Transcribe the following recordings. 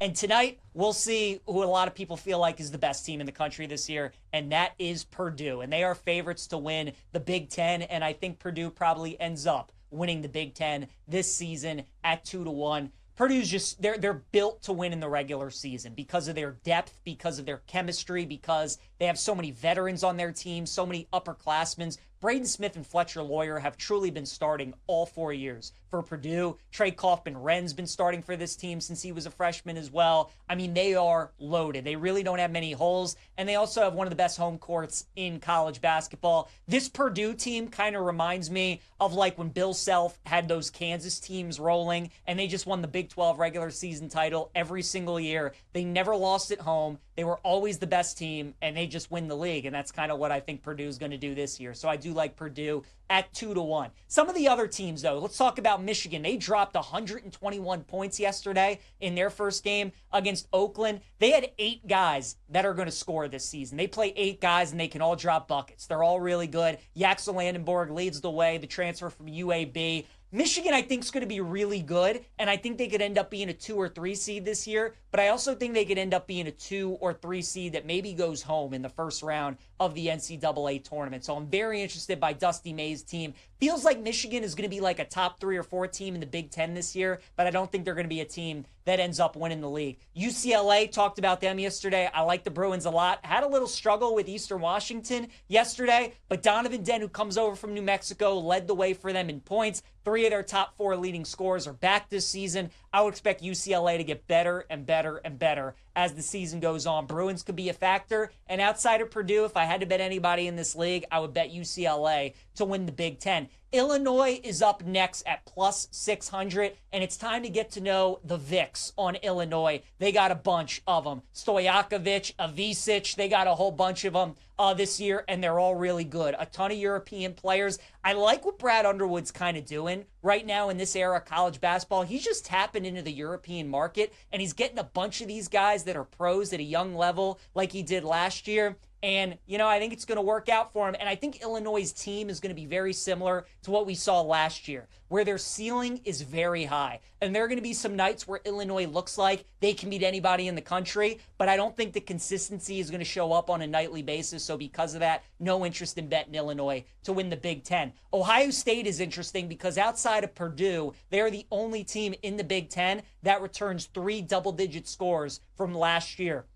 And tonight, we'll see who a lot of people feel like is the best team in the country this year, and that is Purdue. And they are favorites to win the Big Ten, and I think Purdue probably ends up winning the Big Ten this season at 2-1. Purdue's just, they're built to win in the regular season because of their depth, because of their chemistry, because they have so many veterans on their team, so many upperclassmen. Braden Smith and Fletcher Lawyer have truly been starting all 4 years for Purdue. Trey Kaufman-Wren's been starting for this team since he was a freshman as well. I mean, they are loaded. They really don't have many holes, and they also have one of the best home courts in college basketball. This Purdue team kind of reminds me of like when Bill Self had those Kansas teams rolling, and they just won the Big 12 regular season title every single year. They never lost at home. They were always the best team, and they just win the league, and that's kind of what I think Purdue's going to do this year. So I do like Purdue at 2-1. Some of the other teams, though, let's talk about Michigan. They dropped 121 points yesterday in their first game against Oakland. They had 8 guys that are going to score this season. They play 8 guys, and they can all drop buckets. They're all really good. Yaxel Landenborg leads the way, the transfer from UAB. Michigan, I think, is going to be really good, and I think they could end up being a 2 or 3 seed this year, but I also think they could end up being a 2 or 3 seed that maybe goes home in the first round of the NCAA tournament. So I'm very interested by Dusty May's team. Feels like Michigan is going to be like a top 3 or 4 team in the Big Ten this year, but I don't think they're going to be a team that ends up winning the league. UCLA, talked about them yesterday. I like the Bruins a lot. Had a little struggle with Eastern Washington yesterday, but Donovan Dent, who comes over from New Mexico, led the way for them in points. 3 of their top 4 leading scorers are back this season. I would expect UCLA to get better and better and better as the season goes on. Bruins could be a factor. And outside of Purdue, if I had to bet anybody in this league, I would bet UCLA to win the Big Ten. Illinois is up next at plus 600, and it's time to get to know the Vicks on Illinois. They got a bunch of them. Stojakovic, Avicic, they got a whole bunch of them this year, and they're all really good. A ton of European players. I like what Brad Underwood's kind of doing right now in this era of college basketball. He's just tapping into the European market, and he's getting a bunch of these guys that are pros at a young level like he did last year. And, you know, I think it's going to work out for him. And I think Illinois' team is going to be very similar to what we saw last year, where their ceiling is very high. And there are going to be some nights where Illinois looks like they can beat anybody in the country, but I don't think the consistency is going to show up on a nightly basis. So because of that, no interest in betting Illinois to win the Big Ten. Ohio State is interesting because outside of Purdue, they're the only team in the Big Ten that returns 3 double-digit scores from last year.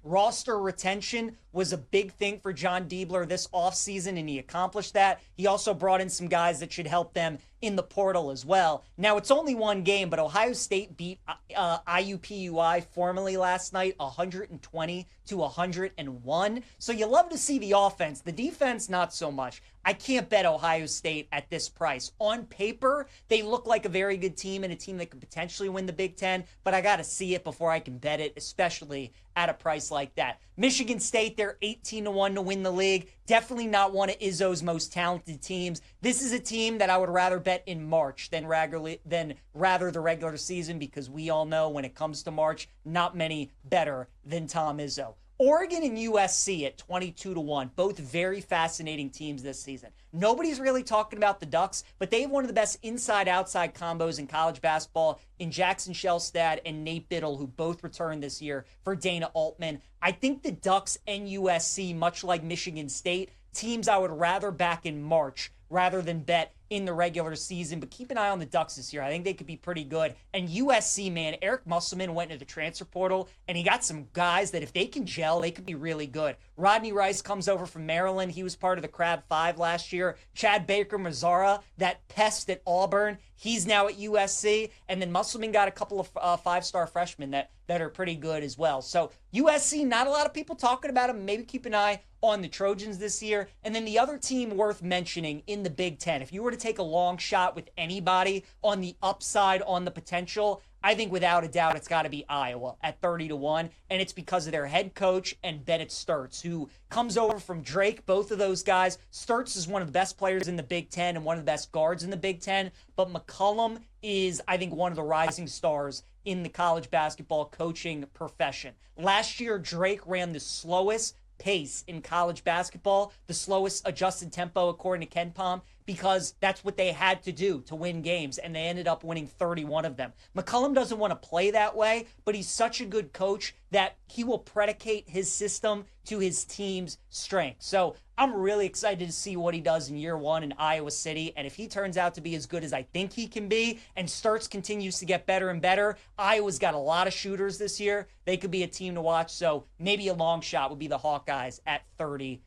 Roster retention was a big thing for John Diebler this offseason, and he accomplished that. He also brought in some guys that should help them in the portal as well. Now, it's only one game, but Ohio State beat IUPUI formally last night, 120-101. So you love to see the offense. The defense, not so much. I can't bet Ohio State at this price. On paper, they look like a very good team and a team that could potentially win the Big Ten, but I got to see it before I can bet it, especially at a price like that. Michigan State, they're 18-1 to win the league. Definitely not one of Izzo's most talented teams. This is a team that I would rather bet in March than rather the regular season, because we all know when it comes to March, not many better than Tom Izzo. Oregon and USC at 22-1, both very fascinating teams this season. Nobody's really talking about the Ducks, but they have one of the best inside-outside combos in college basketball in Jackson Shellstad and Nate Biddle, who both returned this year for Dana Altman. I think the Ducks and USC, much like Michigan State, teams I would rather back in March rather than bet in the regular season. But keep an eye on the Ducks this year. I think they could be pretty good. And USC, man, Eric Musselman went into the transfer portal, and he got some guys that if they can gel, they could be really good. Rodney Rice comes over from Maryland. He was part of the Crab Five last year. Chad Baker-Mazzara, that pest at Auburn, he's now at USC. And then Musselman got a couple of 5-star freshmen that are pretty good as well. So USC, not a lot of people talking about them. Maybe keep an eye on the Trojans this year. And then the other team worth mentioning in the Big Ten, if you were to take a long shot with anybody on the upside, on the potential, I think without a doubt it's got to be Iowa at 30-1, and it's because of their head coach and Bennett Sturtz, who comes over from Drake. Both of those guys. Sturtz is one of the best players in the Big Ten and one of the best guards in the Big Ten, but McCollum is, I think, one of the rising stars in the college basketball coaching profession. Last year, Drake ran the slowest pace in college basketball, the slowest adjusted tempo according to KenPom. because that's what they had to do to win games, and they ended up winning 31 of them. McCollum doesn't want to play that way, but he's such a good coach that he will predicate his system to his team's strength. So I'm really excited to see what he does in year one in Iowa City. And if he turns out to be as good as I think he can be and Sturts continues to get better and better, Iowa's got a lot of shooters this year. They could be a team to watch. So maybe a long shot would be the Hawkeyes at 30-1.